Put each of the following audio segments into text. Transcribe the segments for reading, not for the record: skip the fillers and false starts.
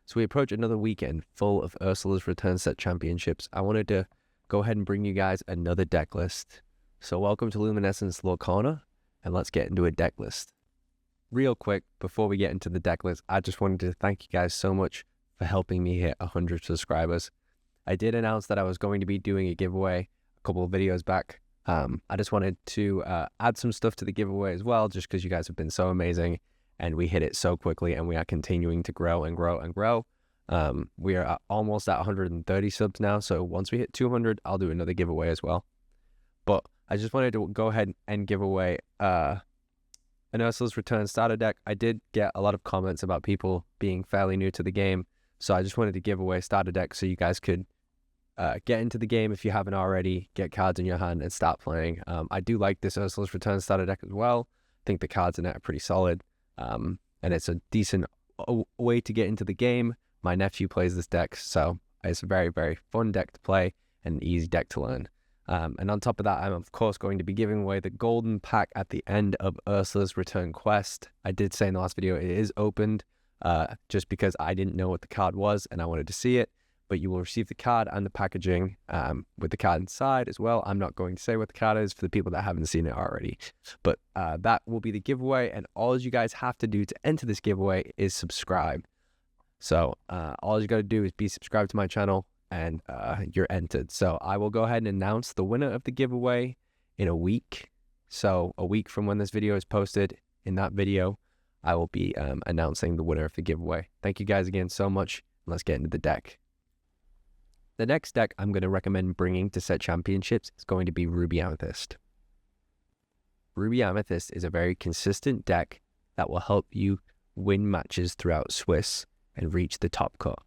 So we approach another weekend full of Ursula's Return Set Championships. I wanted to go ahead and bring you guys another deck list. So welcome to Luminescence LORCANA, and let's get into a deck list. Real quick, before we get into the deck list, I just wanted to thank you guys so much for helping me hit 100 subscribers. I did announce that I was going to be doing a giveaway a couple of videos back. I just wanted to add some stuff to the giveaway as well, just because you guys have been so amazing and we hit it so quickly, and we are continuing to grow and grow and grow. We are almost at 130 subs now, so once we hit 200, I'll do another giveaway as well. But I just wanted to go ahead and give away an Ursula's Return starter deck. I did get a lot of comments about people being fairly new to the game, so I just wanted to give away a starter deck so you guys could get into the game if you haven't already, get cards in your hand and start playing. I do like this Ursula's Return starter deck as well. I think the cards in it are pretty solid, and it's a decent way to get into the game. My nephew plays this deck, so it's a very, very fun deck to play and an easy deck to learn. And on top of that, I'm of course going to be giving away the golden pack at the end of Ursula's Return Quest. I did say in the last video it is opened, just because I didn't know what the card was and I wanted to see it. But you will receive the card and the packaging with the card inside as well. I'm not going to say what the card is for the people that haven't seen it already. But that will be the giveaway, and all you guys have to do to enter this giveaway is subscribe. So all you got to do is be subscribed to my channel, and you're entered. So I will go ahead and announce the winner of the giveaway in a week. So a week from when this video is posted, in that video, I will be announcing the winner of the giveaway. Thank you guys again so much. Let's get into the deck. The next deck I'm going to recommend bringing to set championships is going to be Ruby Amethyst. Ruby Amethyst is a very consistent deck that will help you win matches throughout Swiss and reach the top cut.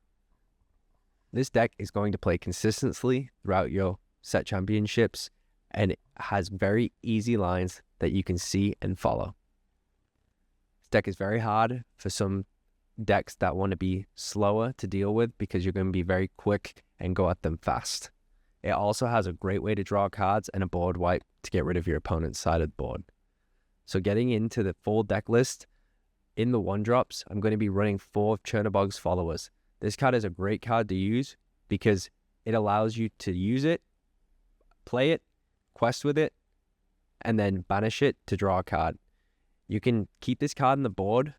This deck is going to play consistently throughout your set championships, and it has very easy lines that you can see and follow. This deck is very hard for some decks that want to be slower to deal with, because you're going to be very quick and go at them fast. It also has a great way to draw cards and a board wipe to get rid of your opponent's side of the board. So getting into the full deck list, in the 1-drops, I'm going to be running 4 of Chernobog's Followers. This card is a great card to use because it allows you to use it, play it, quest with it, and then banish it to draw a card. You can keep this card on the board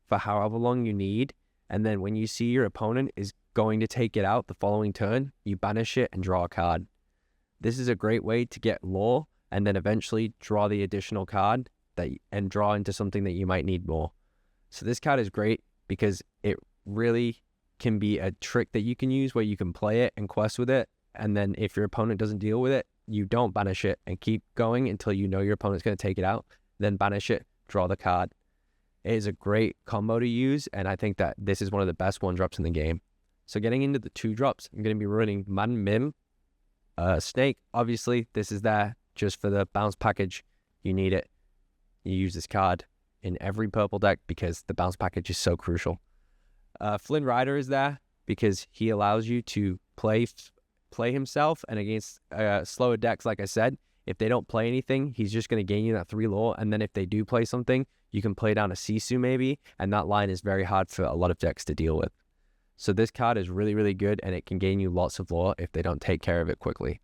for however long you need, and then when you see your opponent is going to take it out the following turn, you banish it and draw a card. This is a great way to get lore and then eventually draw the additional card and draw into something that you might need more. So this card is great because it really can be a trick that you can use where you can play it and quest with it, and then if your opponent doesn't deal with it, you don't banish it and keep going until you know your opponent's going to take it out, then banish it, draw the card. It is a great combo to use, and I think that this is one of the best 1-drops in the game. So getting into the 2-drops, I'm going to be running Madden Mim, Snake. Obviously, this is there just for the bounce package. You need it. You use this card in every purple deck because the bounce package is so crucial. Flynn Rider is there because he allows you to play himself, and against slower decks, like I said, if they don't play anything, he's just going to gain you that 3 lore, and then if they do play something, you can play down a Sisu maybe, and that line is very hard for a lot of decks to deal with. So this card is really, really good, and it can gain you lots of lore if they don't take care of it quickly.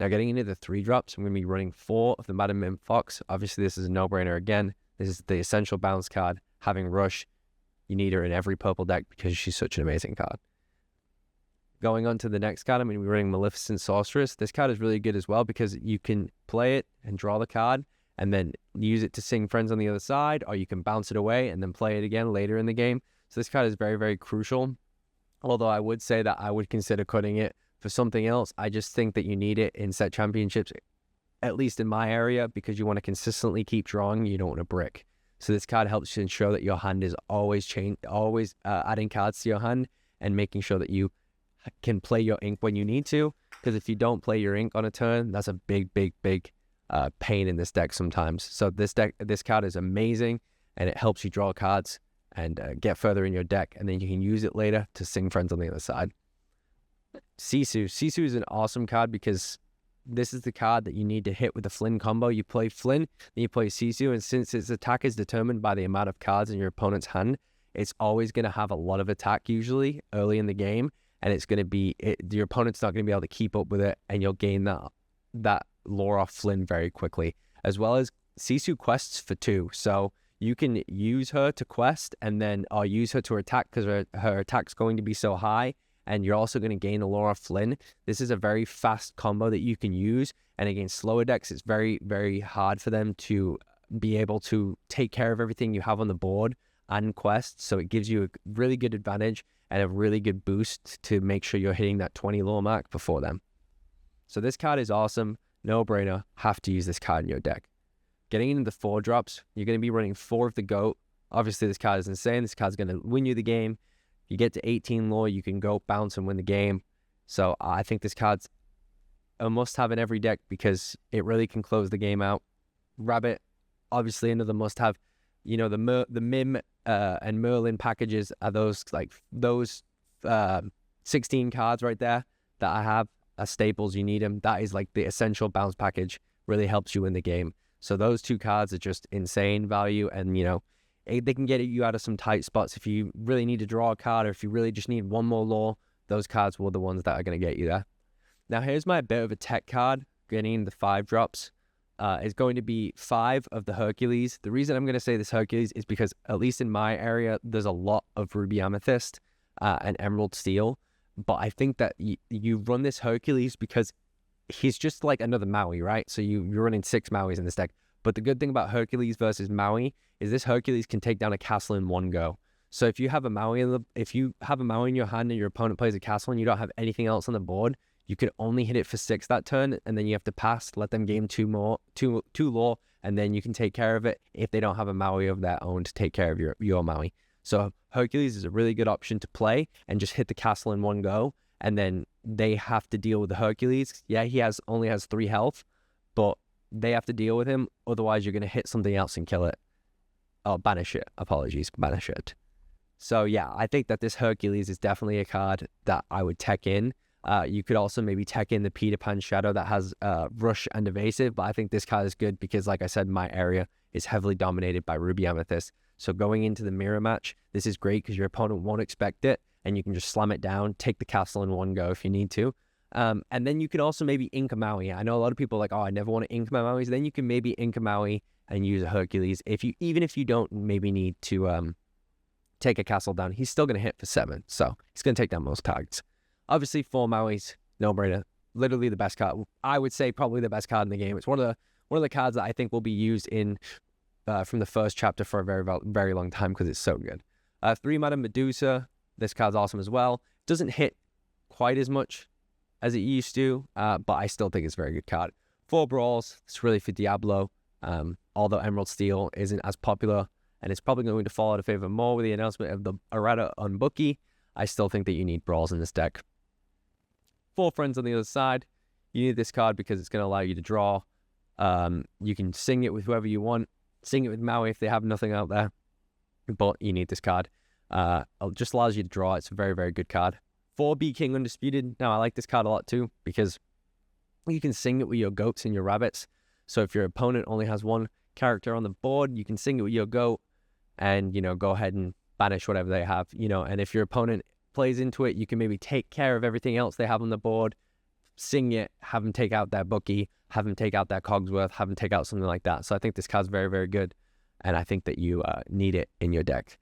Now getting into the 3-drops, I'm going to be running 4 of the Madam Mim Fox. Obviously this is a no-brainer again. This is the essential bounce card. Having Rush, you need her in every purple deck because she's such an amazing card. Going on to the next card, I'm going to be running Maleficent Sorceress. This card is really good as well because you can play it and draw the card and then use it to sing friends on the other side, or you can bounce it away and then play it again later in the game. So this card is very, very crucial. Although I would say that I would consider cutting it for something else. I just think that you need it in set championships, at least in my area, because you want to consistently keep drawing. You don't want to brick. So this card helps you ensure that your hand is always adding cards to your hand and making sure that you can play your ink when you need to. Because if you don't play your ink on a turn, that's a big, big, big pain in this deck sometimes. So this card is amazing, and it helps you draw cards and get further in your deck, and then you can use it later to sing friends on the other side. Sisu. Sisu is an awesome card because this is the card that you need to hit with the Flynn combo. You play Flynn, then you play Sisu, and since its attack is determined by the amount of cards in your opponent's hand, it's always going to have a lot of attack usually early in the game, and it's going to be, your opponent's not going to be able to keep up with it, and you'll gain that lore off Flynn very quickly, as well as Sisu quests for 2. So you can use her to quest and then use her to attack because her attack's going to be so high, and you're also going to gain the lore off Flynn. This is a very fast combo that you can use, and against slower decks, it's very, very hard for them to be able to take care of everything you have on the board and quests. So it gives you a really good advantage and a really good boost to make sure you're hitting that 20 lore mark before them. So this card is awesome. No brainer. Have to use this card in your deck. Getting into the 4 drops, you're going to be running 4 of the GOAT. Obviously, this card is insane. This card's going to win you the game. If you get to 18 lore, you can go bounce and win the game. So I think this card's a must-have in every deck because it really can close the game out. Rabbit, obviously another must-have. You know, the Mim and Merlin packages are those 16 cards right there that I have as staples. You need them. That is like the essential bounce package. Really helps you in the game. So those 2 cards are just insane value, and you know, they can get you out of some tight spots if you really need to draw a card, or if you really just need one more lore. Those cards were the ones that are going to get you there. Now here's my bit of a tech card getting in the 5 drops. Is going to be 5 of the Hercules. The reason I'm going to say this Hercules is because, at least in my area, there's a lot of Ruby Amethyst and Emerald Steel. But I think that you run this Hercules because he's just like another Maui, right? So you're running 6 Mauis in this deck. But the good thing about Hercules versus Maui is this Hercules can take down a castle in one go. So if you have a Maui in your hand and your opponent plays a castle and you don't have anything else on the board, you could only hit it for 6 that turn, and then you have to pass, let them gain 2 lore, and then you can take care of it if they don't have a Maui of their own to take care of your Maui. So Hercules is a really good option to play and just hit the castle in one go, and then they have to deal with the Hercules. Yeah, he only has 3 health, but they have to deal with him. Otherwise, you're going to hit something else and kill it. Oh, banish it. Apologies, banish it. So yeah, I think that this Hercules is definitely a card that I would tech in. You could also maybe tech in the Peter Pan Shadow that has Rush and Evasive, but I think this card is good because, like I said, my area is heavily dominated by Ruby Amethyst. So going into the mirror match, this is great because your opponent won't expect it, and you can just slam it down, take the castle in one go if you need to. And then you can also maybe ink a Maui. I know a lot of people are like, oh, I never want to ink my Mauis. Then you can maybe ink a Maui and use a Hercules. Even if you don't maybe need to take a castle down, he's still going to hit for 7. So he's going to take down most targets. Obviously, 4 Mauis, no brainer. Literally the best card. I would say probably the best card in the game. It's one of the cards that I think will be used in from the first chapter for a very, very long time because it's so good. 3 Madame Medusa. This card's awesome as well. Doesn't hit quite as much as it used to, but I still think it's a very good card. 4 Brawls. It's really for Diablo. Although Emerald Steel isn't as popular, and it's probably going to fall out of favor more with the announcement of the errata on Buchot, I still think that you need Brawls in this deck. 4 Friends on the other side. You need this card because it's going to allow you to draw. You can sing it with whoever you want. Sing it with Maui if they have nothing out there. But you need this card. It just allows you to draw. It's a very, very good card. 4 Be King Undisputed. Now, I like this card a lot too because you can sing it with your goats and your rabbits. So if your opponent only has 1 character on the board, you can sing it with your goat and, go ahead and banish whatever they have, and if your opponent plays into it, you can maybe take care of everything else they have on the board, sing it, have them take out their Buchot, have them take out their Cogsworth, have them take out something like that. So I think this card's very, very good, and I think that you need it in your deck.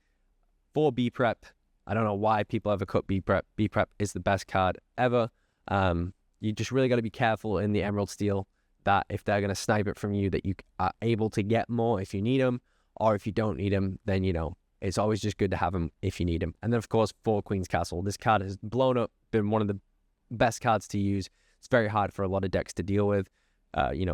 4 B Prep. I don't know why people ever cut B Prep. B Prep is the best card ever. You just really got to be careful in the Emerald Steel that if they're going to snipe it from you, that you are able to get more if you need them, or if you don't need them, then, it's always just good to have them if you need them. And then, of course, 4 Queen's Castle. This card has blown up, been one of the best cards to use. It's very hard for a lot of decks to deal with.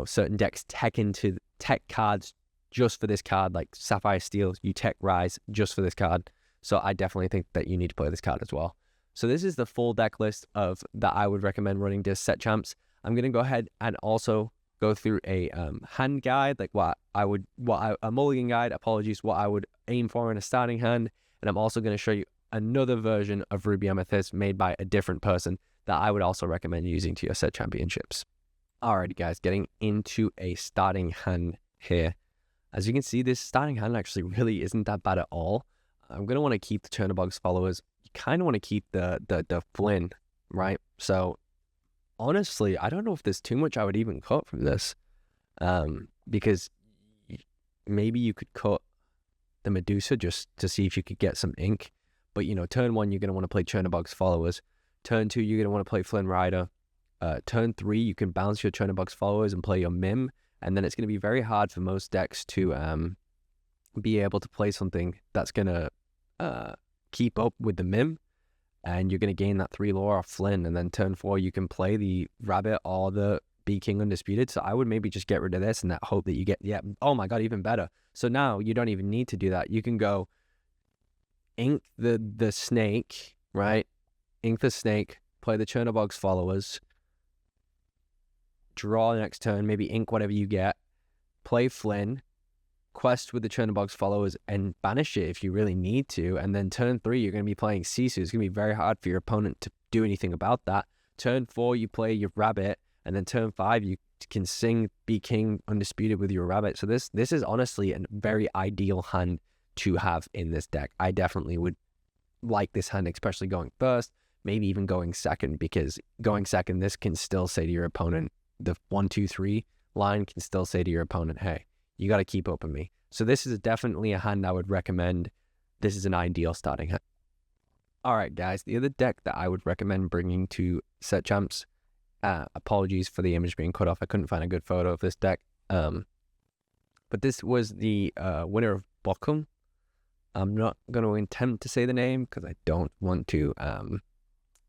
Certain decks tech into tech cards just for this card, like Sapphire Steel, you tech Rise just for this card. So I definitely think that you need to play this card as well. So this is the full deck list that I would recommend running to set champs. I'm going to go ahead and also go through a hand guide, like a mulligan guide, what I would aim for in a starting hand. And I'm also going to show you another version of Ruby Amethyst made by a different person that I would also recommend using to your set championships. Alrighty guys, getting into a starting hand here. As you can see, this starting hand actually really isn't that bad at all. I'm going to want to keep the Chernobog's followers. You kind of want to keep the Flynn, right? So honestly, I don't know if there's too much I would even cut from this, because maybe you could cut the Medusa just to see if you could get some ink. But, you know, turn 1, you're going to want to play Chernobog's followers. Turn 2, you're going to want to play Flynn Rider. Turn 3, you can bounce your Chernobog's followers and play your Mim. And then it's going to be very hard for most decks to be able to play something that's going to keep up with the Mim. And you're going to gain that 3 lore off Flynn. And then turn 4, you can play the Rabbit or the Bee King Undisputed. So I would maybe just get rid of this and that hope that you get, yeah, oh my God, even better. So now you don't even need to do that. You can go ink the snake, right? Ink the snake, play the Chernobog's followers, draw next turn, maybe ink whatever you get, play Flynn, quest with the Chernobog's followers, and banish it if you really need to. And then turn 3, you're going to be playing Sisu. It's going to be very hard for your opponent to do anything about that. Turn 4, you play your Rabbit, and then turn 5, you can sing Bee King Undisputed with your Rabbit. So this is honestly a very ideal hand to have in this deck. I definitely would like this hand, especially going first, maybe even going second, because going second, this can still say to your opponent, the 1, 2, 3 line can still say to your opponent, hey, you got to keep up with me. So this is definitely a hand I would recommend. This is an ideal starting hand. All right, guys, the other deck that I would recommend bringing to set champs, apologies for the image being cut off. I couldn't find a good photo of this deck. But this was the winner of BOCHUM. I'm not going to attempt to say the name because I don't want to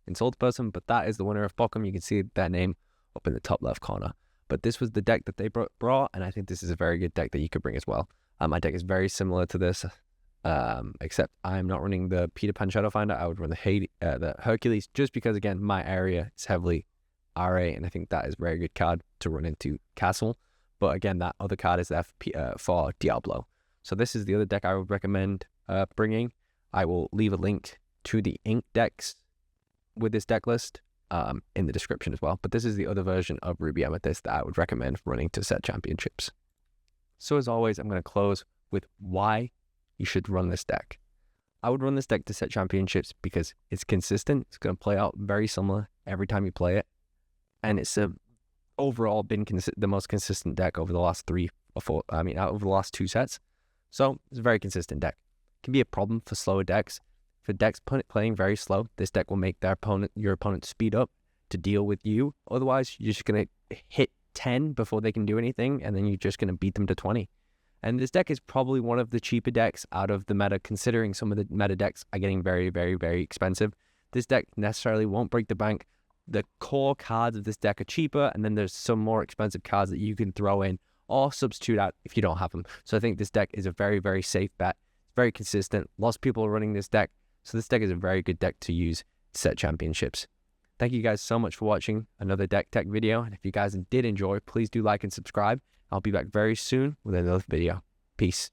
insult the person, but that is the winner of BOCHUM. You can see that name up in the top left corner. But this was the deck that they brought, and I think this is a very good deck that you could bring as well. My deck is very similar to this, except I'm not running the Peter Pan Shadowfinder. I would run the Hercules, just because, again, my area is heavily RA, and I think that is a very good card to run into Castle. But again, that other card is there for Diablo. So this is the other deck I would recommend bringing. I will leave a link to the ink decks with this deck list in the description as well. But this is the other version of Ruby Amethyst that I would recommend running to set championships. So as always, I'm going to close with why you should run this deck. I would run this deck to set championships because it's consistent. It's going to play out very similar every time you play it. And it's overall been the most consistent deck over the last 3 or 4, over the last 2 sets. So it's a very consistent deck. It can be a problem for slower decks. For decks playing very slow, this deck will make your opponent speed up to deal with you. Otherwise, you're just going to hit 10 before they can do anything, and then you're just going to beat them to 20. And this deck is probably one of the cheaper decks out of the meta, considering some of the meta decks are getting very, very, very expensive. This deck necessarily won't break the bank. The core cards of this deck are cheaper, and then there's some more expensive cards that you can throw in or substitute out if you don't have them. So I think this deck is a very, very safe bet. It's very consistent. Lots of people are running this deck. So this deck is a very good deck to use to set championships. Thank you guys so much for watching another deck tech video. And if you guys did enjoy, please do like and subscribe. I'll be back very soon with another video. Peace.